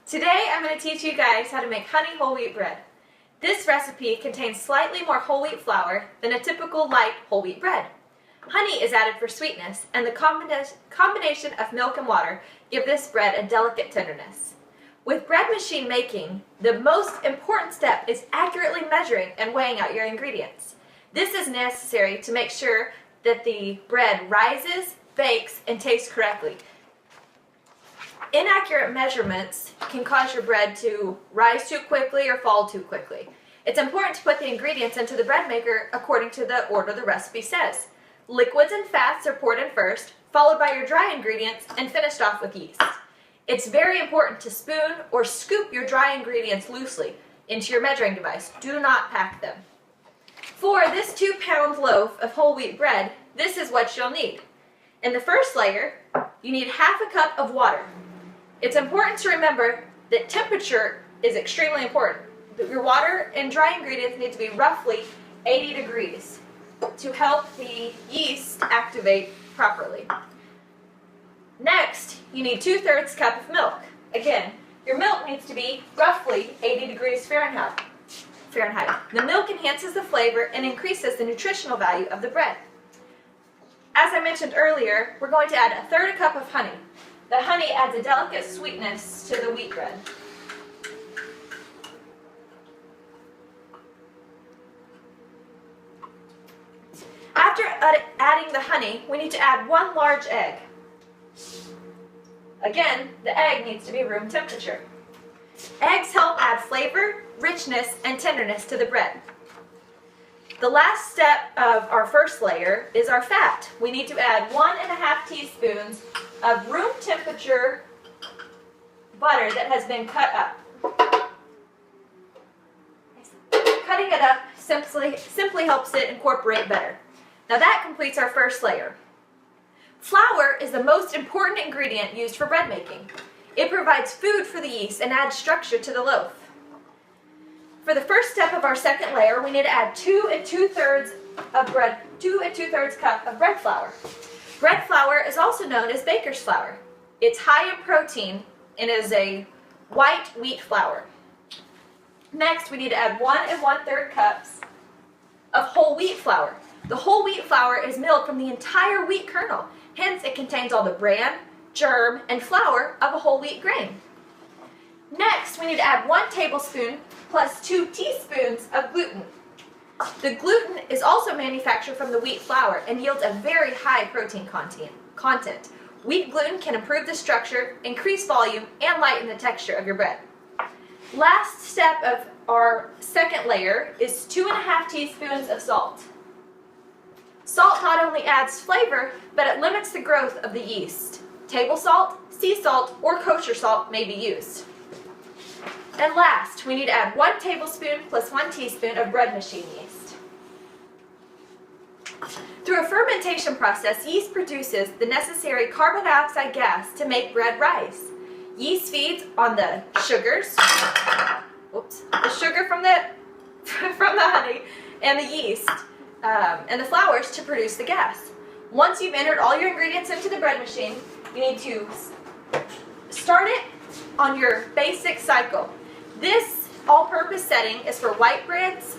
Today I'm going to teach you guys how to make honey whole wheat bread. This recipe contains slightly more whole wheat flour than a typical light whole wheat bread. Honey is added for sweetness, and the combination of milk and water give this bread a delicate tenderness. With bread machine making, the most important step is accurately measuring and weighing out your ingredients. This is necessary to make sure that the bread rises, bakes, and tastes correctly. Inaccurate measurements can cause your bread to rise too quickly or fall too quickly. It's important to put the ingredients into the bread maker according to the order the recipe says. Liquids and fats are poured in first, followed by your dry ingredients, and finished off with yeast. It's very important to spoon or scoop your dry ingredients loosely into your measuring device. Do not pack them. For this 2-pound loaf of whole wheat bread, this is what you'll need. In the first layer, you need half a cup of water. It's important to remember that temperature is extremely important. Your water and dry ingredients need to be roughly 80 degrees to help the yeast activate properly. Next, you need 2/3 cup of milk. Again, your milk needs to be roughly 80 degrees Fahrenheit. The milk enhances the flavor and increases the nutritional value of the bread. As I mentioned earlier, we're going to add 1/3 cup of honey. The honey adds a delicate sweetness to the wheat bread. After adding the honey, we need to add 1 large egg. Again, the egg needs to be room temperature. Eggs help add flavor, richness, and tenderness to the bread. The last step of our first layer is our fat. We need to add 1½ teaspoons of room temperature butter that has been cut up. Cutting it up simply helps it incorporate better. Now that completes our first layer. Flour is the most important ingredient used for bread making. It provides food for the yeast and adds structure to the loaf. For the first step of our second layer, we need to add 2 2/3 cup of bread flour. Bread flour is also known as baker's flour. It's high in protein and is a white wheat flour. Next, we need to add 1 1/3 cups of whole wheat flour. The whole wheat flour is milled from the entire wheat kernel. Hence, it contains all the bran, germ, and flour of a whole wheat grain. Next, we need to add 1 tablespoon plus 2 teaspoons of gluten. The gluten is also manufactured from the wheat flour and yields a very high protein content. Wheat gluten can improve the structure, increase volume, and lighten the texture of your bread. Last step of our second layer is 2½ teaspoons of salt. Salt not only adds flavor, but it limits the growth of the yeast. Table salt, sea salt, or kosher salt may be used. And last, we need to add 1 tablespoon plus 1 teaspoon of bread machine yeast. Through a fermentation process, yeast produces the necessary carbon dioxide gas to make bread rise. Yeast feeds on the sugars, the sugar from the honey and the yeast and the flours to produce the gas. Once you've entered all your ingredients into the bread machine, you need to start it on your basic cycle. This all-purpose setting is for white breads,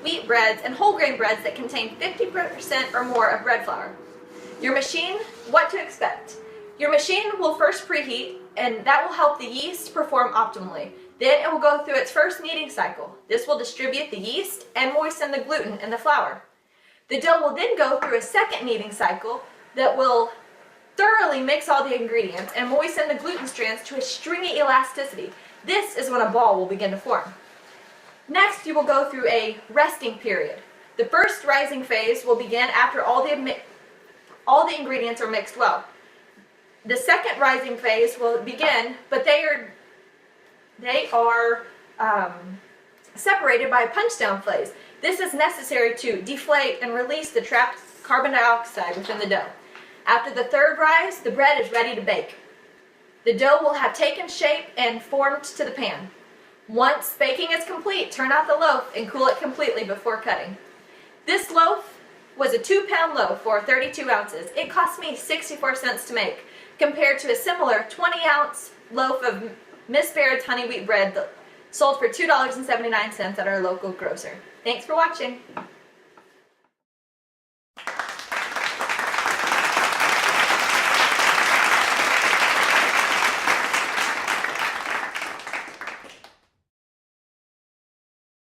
wheat breads, and whole grain breads that contain 50% or more of bread flour. Your machine, what to expect. Your machine will first preheat, and that will help the yeast perform optimally. Then it will go through its first kneading cycle. This will distribute the yeast and moisten the gluten in the flour. The dough will then go through a second kneading cycle that will thoroughly mix all the ingredients and moisten the gluten strands to a stringy elasticity. This is when a ball will begin to form. Next, you will go through a resting period. The first rising phase will begin after all the ingredients are mixed well. The second rising phase will begin, but they are separated by a punch-down phase. This is necessary to deflate and release the trapped carbon dioxide within the dough. After the third rise, the bread is ready to bake. The dough will have taken shape and formed to the pan. Once baking is complete, turn out the loaf and cool it completely before cutting. This loaf was a 2-pound loaf for 32 ounces. It cost me 64 cents to make, compared to a similar 20-ounce loaf of Miss Baird's honey wheat bread sold for $2.79 at our local grocer. Thanks for watching.